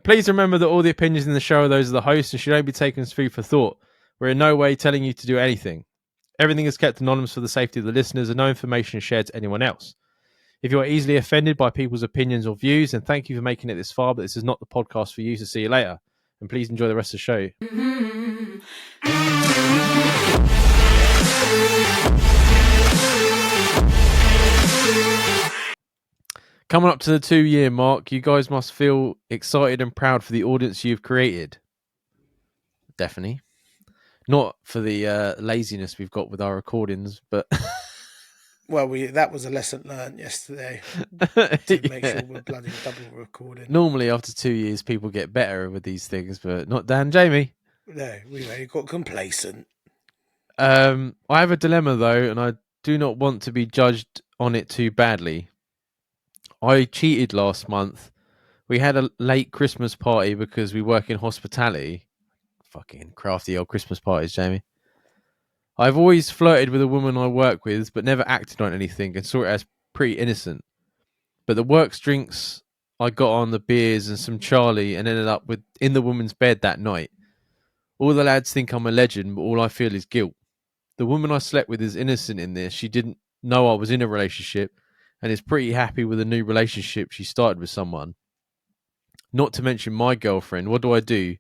Please remember that all the opinions in the show are those of the host and should only be taken as food for thought. We're in no way telling you to do anything. Everything is kept anonymous for the safety of the listeners and no information is shared to anyone else. If you are easily offended by people's opinions or views, then thank you for making it this far, but this is not the podcast for you, so see you later. And please enjoy the rest of the show. Coming up to the 2-year mark, you guys must feel excited and proud for the audience you've created. Definitely. Not for the laziness we've got with our recordings, but... Well, that was a lesson learned yesterday to make sure we're bloody double recording. Normally, after 2 years, people get better with these things, but not Dan Jamie. No, we got complacent. I have a dilemma, though, and I do not want to be judged on it too badly. I cheated last month. We had a late Christmas party because we work in hospitality. Fucking crafty old Christmas parties, Jamie. I've always flirted with a woman I work with, but never acted on anything and saw it as pretty innocent. But the works drinks I got on, the beers and some Charlie, and ended up in the woman's bed that night. All the lads think I'm a legend, but all I feel is guilt. The woman I slept with is innocent in this. She didn't know I was in a relationship and is pretty happy with a new relationship she started with someone. Not to mention my girlfriend. What do I do?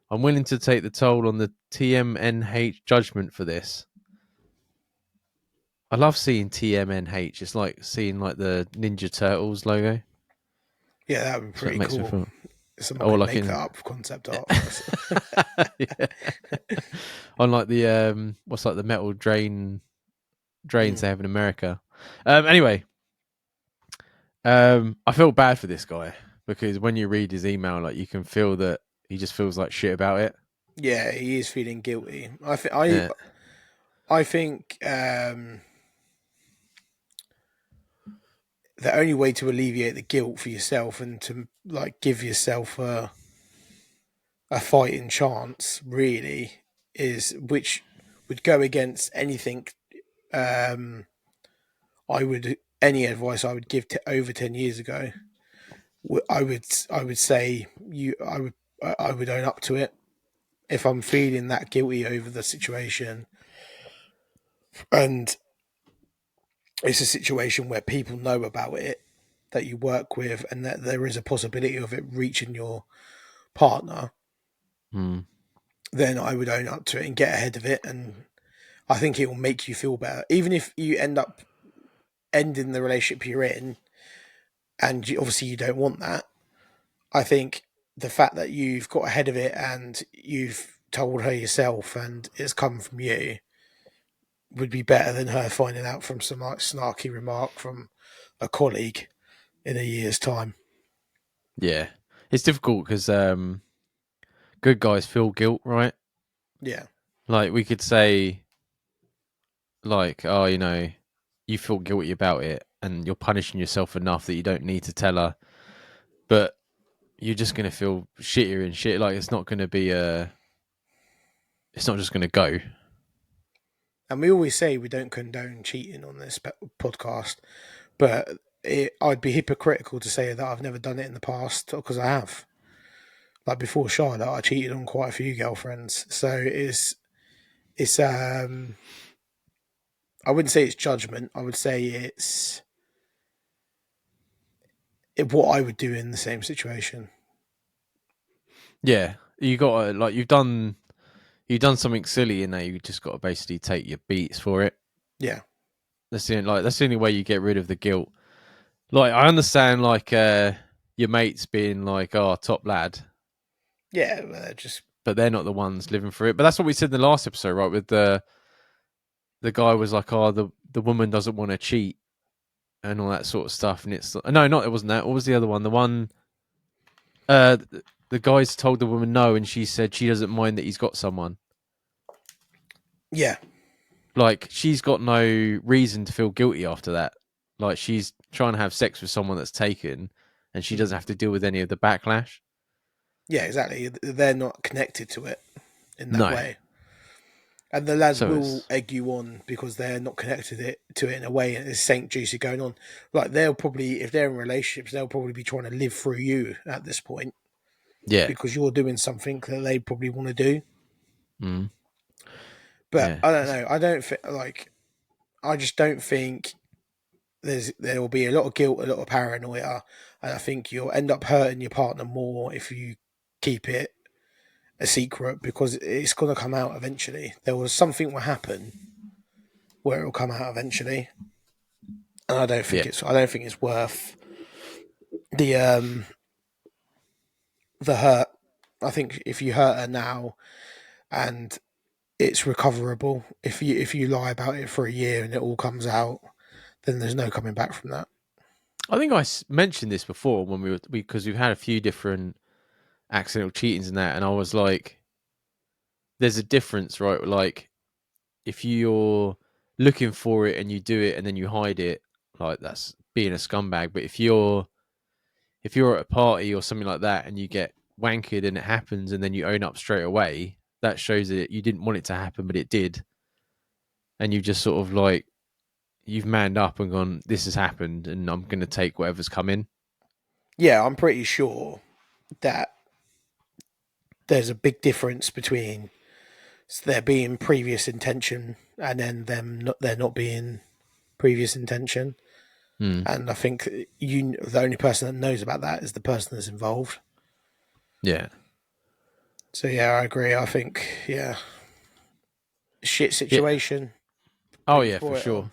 I'm willing to take the toll on the TMNH judgment for this. I love seeing TMNH. It's like seeing like the Ninja Turtles logo. Yeah, that would be pretty cool. Or like make that up for concept art. On like the what's like the metal drains they have in America. Anyway, I feel bad for this guy because when you read his email, like you can feel that he just feels like shit about it. Yeah, he is feeling guilty. I think the only way to alleviate the guilt for yourself and to like give yourself a fighting chance really is, which would go against anything any advice I would give over 10 years ago. I would say I would own up to it if I'm feeling that guilty over the situation, and it's a situation where people know about it, that you work with, and that there is a possibility of it reaching your partner. Then I would own up to it and get ahead of it, and I think it will make you feel better, even if you end up ending the relationship you're in, and obviously you don't want that. I think the fact that you've got ahead of it and you've told her yourself and it's come from you would be better than her finding out from some like snarky remark from a colleague in a year's time. Yeah, it's difficult because good guys feel guilt, right? Yeah. Like we could say, like, oh, you know, you feel guilty about it and you're punishing yourself enough that you don't need to tell her, but you're just going to feel shittier and shit. Like it's not going to be it's not just going to go. And we always say we don't condone cheating on this podcast, but I'd be hypocritical to say that I've never done it in the past, because I have. Like before Charlotte, I cheated on quite a few girlfriends. So it's I wouldn't say it's judgment. I would say it's what I would do in the same situation. Yeah, you got to, like, you've done something silly in there. You just got to basically take your beats for it. Yeah, that's the only way you get rid of the guilt. Like I understand, like your mates being like, "Oh, top lad." Yeah, but they're not the ones living through it. But that's what we said in the last episode, right? With the guy was like, "Oh, the woman doesn't want to cheat," and all that sort of stuff. And it's no, not it wasn't that. What was the other one? The one, the guys told the woman no, and she said she doesn't mind that he's got someone. Yeah, like she's got no reason to feel guilty after that. Like she's trying to have sex with someone that's taken, and she doesn't have to deal with any of the backlash. Yeah, exactly. They're not connected to it in that way. And the lads will egg you on because they're not connected to it in a way, and there's Saint Juicy going on. Like they'll probably, if they're in relationships, they'll probably be trying to live through you at this point. Yeah. because you're doing something that they probably want to do. Mm. But Yeah. I don't know. I don't think like I just don't think there will be a lot of guilt, a lot of paranoia, and I think you'll end up hurting your partner more if you keep it a secret because it's going to come out eventually. There was something will happen where it will come out eventually, and Yeah. I don't think it's worth the the hurt. I think if you hurt her now and it's recoverable, if you lie about it for a year and it all comes out, then there's no coming back from that. I think I mentioned this before when we were because we've had a few different accidental cheatings and that, and I was like, "There's a difference, right? Like if you're looking for it and you do it and then you hide it, like that's being a scumbag. But if you're at a party or something like that and you get wankered and it happens and then you own up straight away, that shows that you didn't want it to happen, but it did, and you just sort of like you've manned up and gone, this has happened, and I'm going to take whatever's coming. Yeah, I'm pretty sure that there's a big difference between there being previous intention and then there not being previous intention. Hmm. And I think the only person that knows about that is the person that's involved. Yeah. So yeah, I agree. I think yeah, shit Yeah. situation, Oh but you yeah, for brought it on. sure.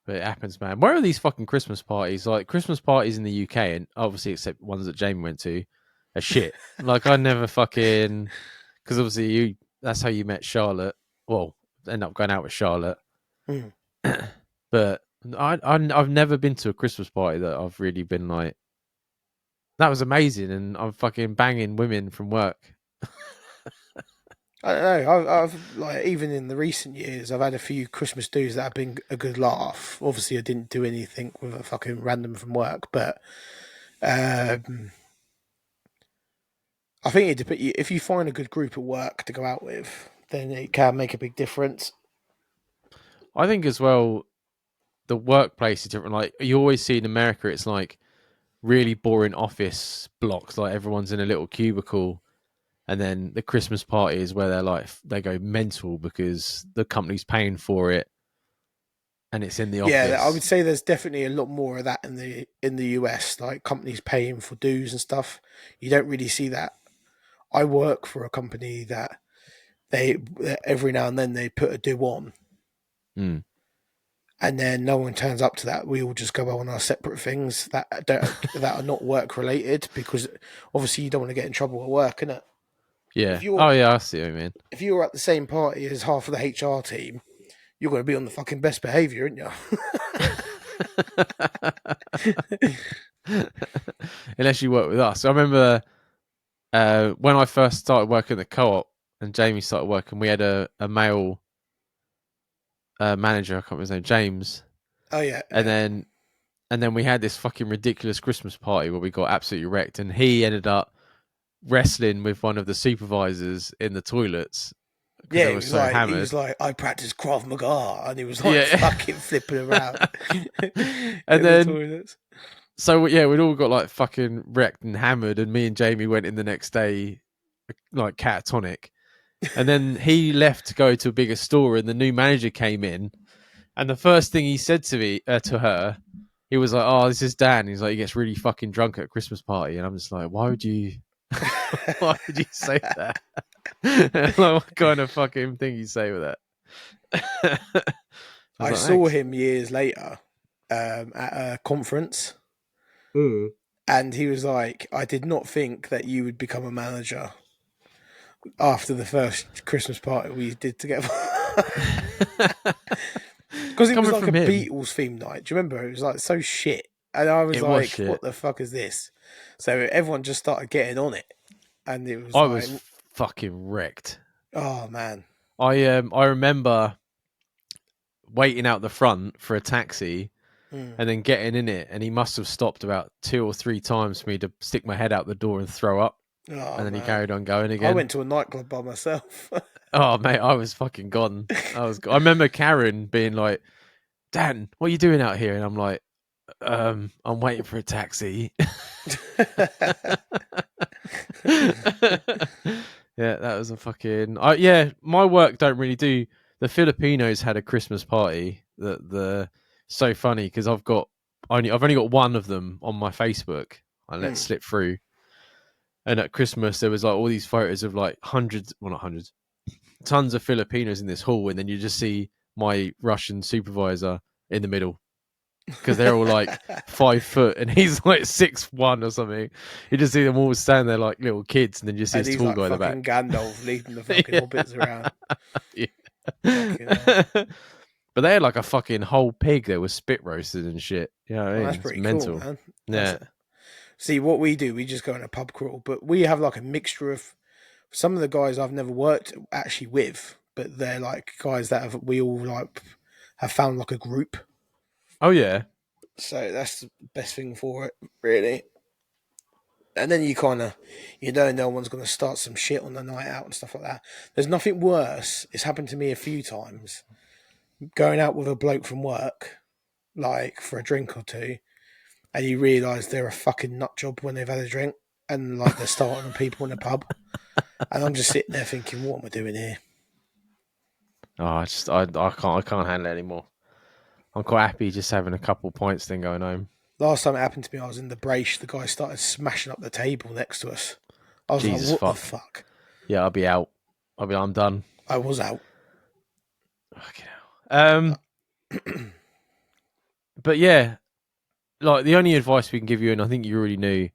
But it happens, man. Where are these fucking Christmas parties? Like Christmas parties in the UK, and obviously except ones that Jamie went to, are shit. Like I never fucking because obviously you that's how you met Charlotte. Well, end up going out with Charlotte, Mm. but I've never been to a Christmas party that I've really been like that was amazing, and I'm fucking banging women from work. I don't know. I've like even in the recent years, I've had a few Christmas dues that have been a good laugh. Obviously, I didn't do anything with a fucking random from work, but um, I think it depends. If you find a good group at work to go out with, then it can make a big difference. I think as well the workplace is different. Like you always see in America, it's like really boring office blocks, like everyone's in a little cubicle, and then the Christmas party is where they're like they go mental because the company's paying for it and it's in the Yeah, I would office. say there's definitely a lot more of that in the US, like companies paying for dues and stuff. You don't really see that. I work for a company that they every now and then they put a due on, Mm. and then no one turns up to that. We all just go on our separate things that are not work related because obviously you don't want to get in trouble at work, innit? If Yeah. you're Oh yeah, I see what you mean. if you're at the same party as half of the HR team, you're going to be on the fucking best behaviour, aren't you? Unless you work with us. I remember when I first started working at the co-op and Jamie started working, we had a male manager. I can't remember his name, James, Oh yeah, and yeah. then we had this fucking ridiculous Christmas party where we got absolutely wrecked, and he ended up wrestling with one of the supervisors in the toilets because Yeah, they were so hammered. I practice Krav Maga, and he was like Yeah. fucking flipping around in And the then toilets. so yeah, we'd all got like fucking wrecked and hammered, and me and Jamie went in the next day like catatonic. And then he left to go to a bigger store, and the new manager came in, and the first thing he said to her, he was like, "Oh, this is Dan." He's like, he gets really fucking drunk at a Christmas party, and I'm just like, why would you? Why would you say that? Like, what kind of fucking thing you say with that? I was I like, saw thanks. him years later at a conference, Mm. and he was like, "I did not think that you would become a manager after the first Christmas party we did together." Because it was Coming like a from him, Beatles themed night. Do you remember? It was like so shit, and I was it was like, "What shit. the fuck is this?" So everyone just started getting on it, and it was I like, was fucking wrecked. "Oh man." I remember waiting out the front for a taxi Mm. and then getting in it, and he must have stopped about two or three times for me to stick my head out the door and throw up, Oh and then he man. carried on going I again. went to a nightclub by myself. Oh mate, I was fucking gone. I remember Karen being like, "Dan, what are you doing out here?" And I'm like, I'm waiting for a taxi." Yeah, that was a fucking. Yeah, my work don't really do. The Filipinos had a Christmas party. The so funny because I've only got one of them on my Facebook. I let Mm. slip through, and at Christmas there was like all these photos of like hundreds, well not hundreds, tons of Filipinos in this hall, and then you just see my Russian supervisor in the middle because they're all like 5 foot and he's like 6'1" or something. You just see them all stand there like little kids, and then you see And his he's tall like guy in the fucking back. Gandalf leading the fucking Yeah. hobbits around. Yeah. Fucking hell. But they had like a fucking whole pig that was spit roasted and shit. You know what I Well, mean? that's It's pretty cool, mental. man. That's Yeah. See what we do. We just go in a pub crawl, but we have like a mixture of some of the guys I've never worked actually with, but they're like guys that we all like have found like a group. Oh yeah. So that's the best thing for it, really. And then you know, no one's going to start some shit on the night out and stuff like that. There's nothing worse. It's happened to me a few times. Going out with a bloke from work, like for a drink or two, and you realise they're a fucking nut job when they've had a drink, and like they're starting on people in the pub, and I'm just sitting there thinking, what am I doing here? Oh, I can't handle it anymore. I'm quite happy just having a couple points then going home. Last time it happened to me, I was in the brace. The guy started smashing up the table next to us. I was like, Jesus what the fuck. fuck? Yeah, I'll be out. I'm done. I was out. Fucking hell. But yeah, like the only advice we can give you, and I think you already knew,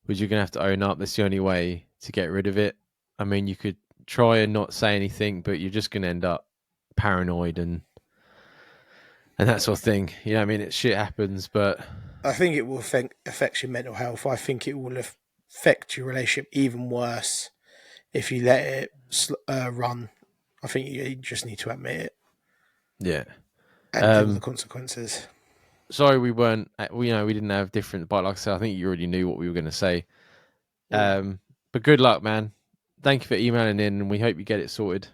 was you're gonna have to own up. That's the only way to get rid of it. I mean, you could try and not say anything, but you're just gonna end up paranoid and that sort of thing. You know what I mean? Shit happens, but I think it will affect your mental health. I think it will affect your relationship even worse if you let it run. I think you just need to admit it yeah. and deal with the Um, consequences. sorry we weren't. We didn't have different. But like I said, I think you already knew what we were gonna say. Yeah. But good luck, man. Thank you for emailing in, and we hope you get it sorted.